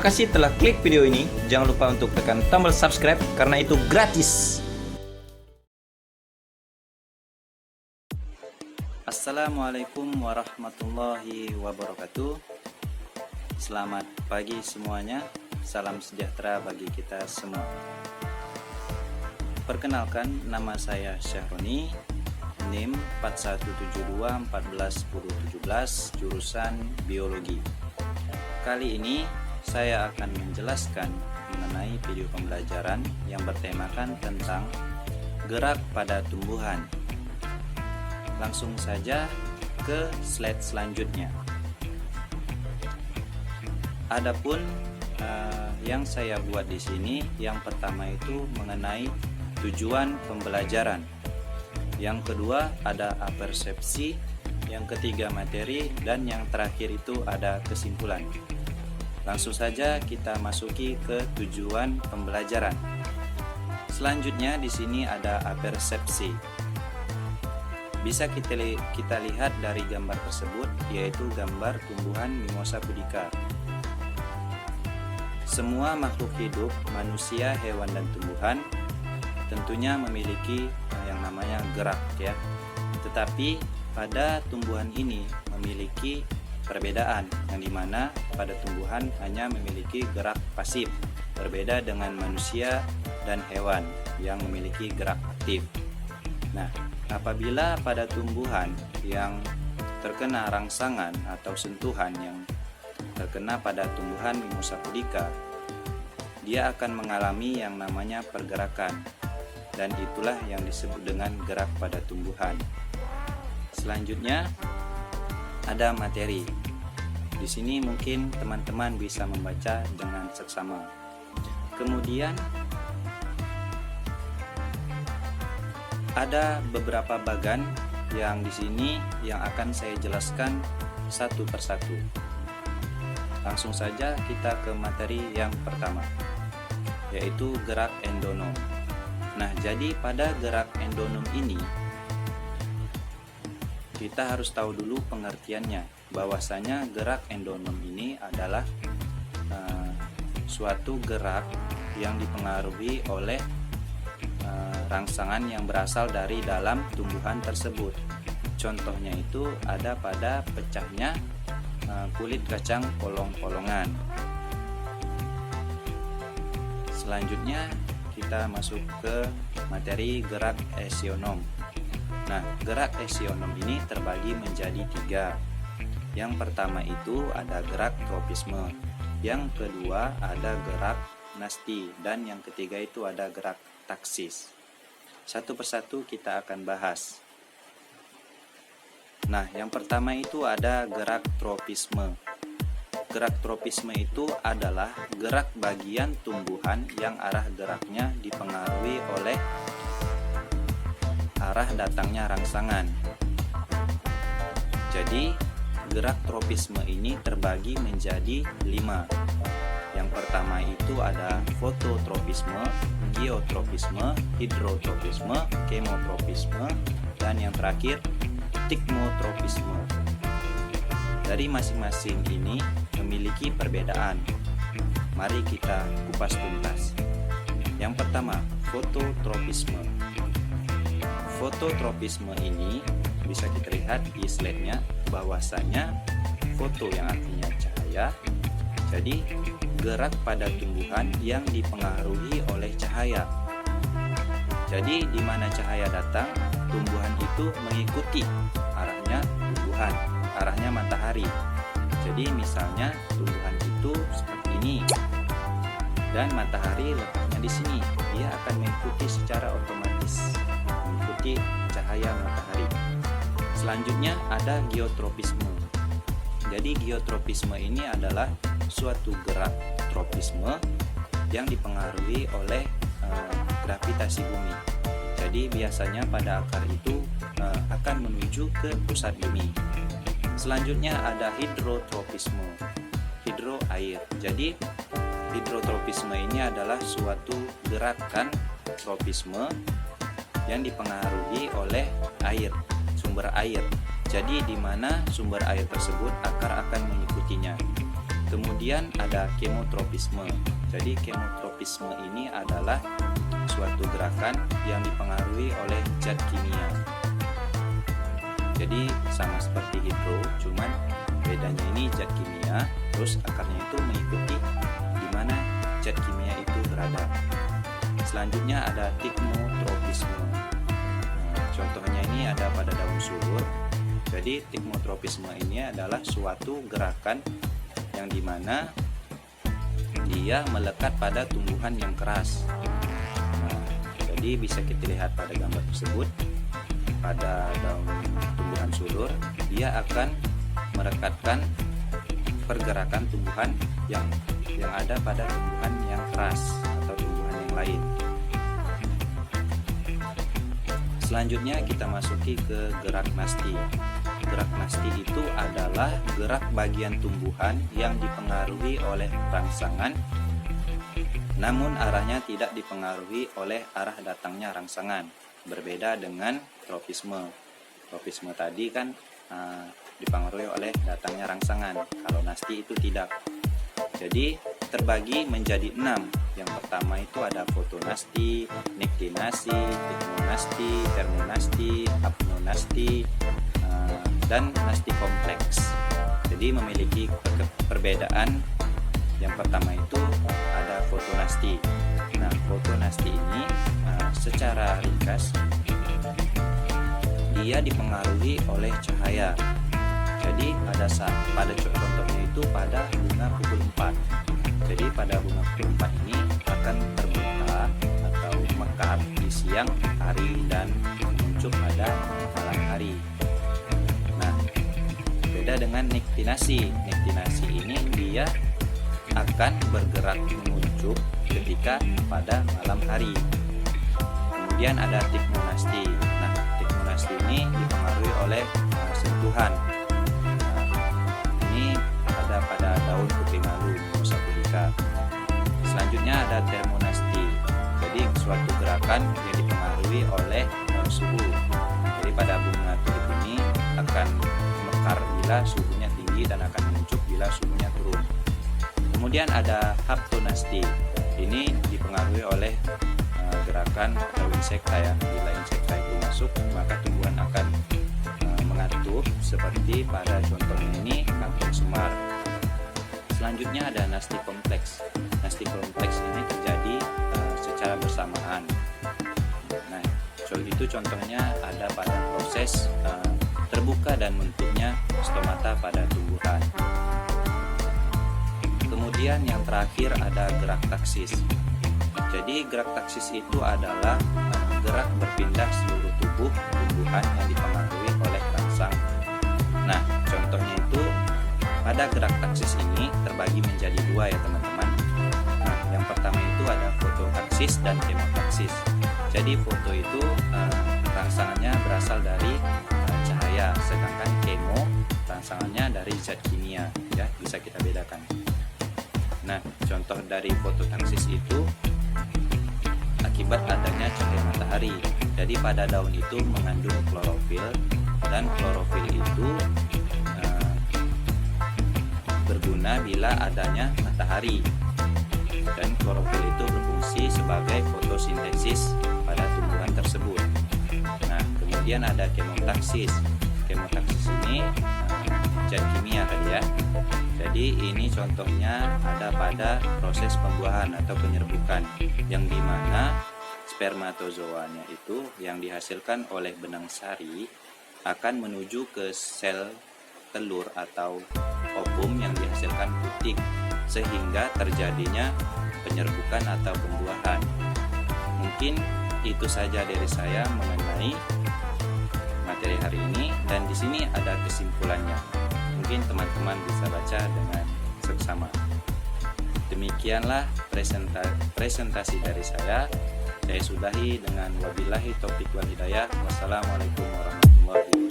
Terima kasih telah klik video ini. Jangan lupa untuk tekan tombol subscribe karena itu gratis. Assalamualaikum warahmatullahi wabarakatuh. Selamat pagi semuanya. Salam sejahtera bagi kita semua. Perkenalkan, nama saya Syahroni, NIM 4172141017, jurusan Biologi. Kali ini saya akan menjelaskan mengenai video pembelajaran yang bertemakan tentang gerak pada tumbuhan. Langsung saja ke slide selanjutnya. Adapun yang saya buat di sini, yang pertama itu mengenai tujuan pembelajaran. Yang kedua ada apersepsi, yang ketiga materi, dan yang terakhir itu ada kesimpulan. Langsung saja kita masuki ke tujuan pembelajaran. Selanjutnya di sini ada apersepsi. Bisa kita lihat dari gambar tersebut, yaitu gambar tumbuhan Mimosa pudica. Semua makhluk hidup, manusia, hewan, dan tumbuhan tentunya memiliki yang namanya gerak ya. Tetapi pada tumbuhan ini memiliki perbedaan, yang dimana pada tumbuhan hanya memiliki gerak pasif, berbeda dengan manusia dan hewan yang memiliki gerak aktif. Nah, apabila pada tumbuhan yang terkena rangsangan atau sentuhan yang terkena pada tumbuhan Mimosa pudica, dia akan mengalami yang namanya pergerakan, dan itulah yang disebut dengan gerak pada tumbuhan. Selanjutnya ada materi. Di sini mungkin teman-teman bisa membaca dengan seksama. Kemudian ada beberapa bagan yang di sini yang akan saya jelaskan satu persatu. Langsung saja kita ke materi yang pertama, yaitu gerak endonom. Nah, jadi pada gerak endonom ini kita harus tahu dulu pengertiannya, bahwasanya gerak endonom ini adalah suatu gerak yang dipengaruhi oleh rangsangan yang berasal dari dalam tumbuhan tersebut. Contohnya itu ada pada pecahnya kulit kacang polong-polongan. Selanjutnya kita masuk ke materi gerak esionom. Nah, gerak esionom ini terbagi menjadi 3. Yang pertama itu ada gerak tropisme, yang kedua ada gerak nasti, dan yang ketiga itu ada gerak taksis. Satu persatu kita akan bahas. Nah, yang pertama itu ada gerak tropisme. Gerak tropisme itu adalah gerak bagian tumbuhan yang arah geraknya dipengaruhi oleh arah datangnya rangsangan. Jadi gerak tropisme ini terbagi menjadi 5. Yang pertama itu ada fototropisme, geotropisme, hidrotropisme, kemotropisme, dan yang terakhir stigmotropisme. Dari masing-masing ini memiliki perbedaan. Mari kita kupas tuntas. Yang pertama, fototropisme. Fototropisme ini bisa kita lihat di slide-nya, bahwasanya foto yang artinya cahaya. Jadi gerak pada tumbuhan yang dipengaruhi oleh cahaya. Jadi di mana cahaya datang, tumbuhan itu mengikuti arahnya tumbuhan, arahnya matahari. Jadi misalnya tumbuhan itu seperti ini, dan matahari letaknya di sini, dia akan mengikuti secara otomatis, mengikuti cahaya matahari. Selanjutnya ada geotropisme. Jadi geotropisme ini adalah suatu gerak tropisme yang dipengaruhi oleh gravitasi bumi. Jadi biasanya pada akar itu akan menuju ke pusat bumi. Selanjutnya ada hidrotropisme. Hidro air. Jadi hidrotropisme ini adalah suatu gerakan tropisme yang dipengaruhi oleh air, sumber air. Jadi di mana sumber air tersebut akar akan mengikutinya. Kemudian ada kemotropisme. Jadi kemotropisme ini adalah suatu gerakan yang dipengaruhi oleh zat kimia. Jadi sama seperti hidro, cuman bedanya ini zat kimia, terus akarnya itu mengikuti di mana zat kimia itu berada. Selanjutnya ada tikmotropisme. Contohnya ini ada pada daun sulur. Jadi tikmotropisme ini adalah suatu gerakan yang dimana dia melekat pada tumbuhan yang keras. Jadi bisa kita lihat pada gambar tersebut, pada daun tumbuhan sulur dia akan merekatkan pergerakan tumbuhan yang ada pada tumbuhan yang keras atau tumbuhan yang lain. Selanjutnya kita masuki ke gerak nasti. Gerak nasti itu adalah gerak bagian tumbuhan yang dipengaruhi oleh rangsangan, namun arahnya tidak dipengaruhi oleh arah datangnya rangsangan. Berbeda dengan tropisme. Tropisme tadi kan dipengaruhi oleh datangnya rangsangan. Kalau nasti itu tidak. Jadi terbagi menjadi 6. Yang pertama itu ada fotonasti, nektinasi, tekmonasti, termonasti, apnonasti, dan nasti kompleks. Jadi memiliki perbedaan. Yang pertama itu ada fotonasti. Nah, fotonasti ini secara ringkas dia dipengaruhi oleh cahaya. Jadi pada contohnya itu pada bunga pukul 4. Jadi pada bunga pukul 4 ini akan terbuka atau mekar di siang hari dan muncul pada malam hari. Nah, beda dengan nektinasi. Nektinasi ini dia akan bergerak menguncup ketika pada malam hari. Kemudian ada tikmonasti. Nah, tikmonasti ini dipengaruhi oleh sentuhan. Ini ada pada daun putri malu, Mimosa pudica. Selanjutnya ada termonasti. Jadi suatu gerakan yang dipengaruhi oleh suhu. Jadi pada bunga tulip ini akan mekar bila suhunya tinggi dan akan menguncuk bila suhunya turun. Kemudian ada haptonasti. Ini dipengaruhi oleh gerakan atau insekta ya. Bila insekta itu masuk, maka tumbuhan akan mengatup seperti pada contohnya ini kangkung sumar. Selanjutnya ada nasti kompleks. Nasti kompleks ini terjadi secara bersamaan. Nah, itu contohnya ada pada proses terbuka dan bentuknya stomata pada tumbuhan. Kemudian yang terakhir ada gerak taksis. Jadi gerak taksis itu adalah gerak berpindah seluruh tubuh tumbuhan yang dipengaruhi oleh rangsang. Nah, contohnya itu pada gerak taksis ini terbagi menjadi 2 ya teman-teman. Nah, yang pertama itu ada fototaksis dan kemotaksis. Jadi foto itu rangsangannya berasal dari cahaya, sedangkan kemo rangsangannya dari zat kimia, ya bisa kita bedakan. Nah, contoh dari fototaksis itu akibat adanya cahaya matahari. Jadi pada daun itu mengandung klorofil, dan klorofil itu berguna bila adanya matahari. Dan klorofil itu berfungsi sebagai fotosintesis pada tumbuhan tersebut. Nah, kemudian ada kemotaksis. Kemotaksis ini zat kimia tadi ya. Jadi ini contohnya ada pada proses pembuahan atau penyerbukan, yang dimana spermatozoanya itu yang dihasilkan oleh benang sari akan menuju ke sel telur atau ovum yang dihasilkan putik, sehingga terjadinya penyerbukan atau pembuahan. Mungkin itu saja dari saya mengenai materi hari ini, dan di sini ada kesimpulannya. Mungkin teman-teman bisa baca dengan seksama. Demikianlah presentasi dari saya. Saya sudahi dengan wabillahi taufiq wal hidayah. Wassalamualaikum warahmatullahi wabarakatuh.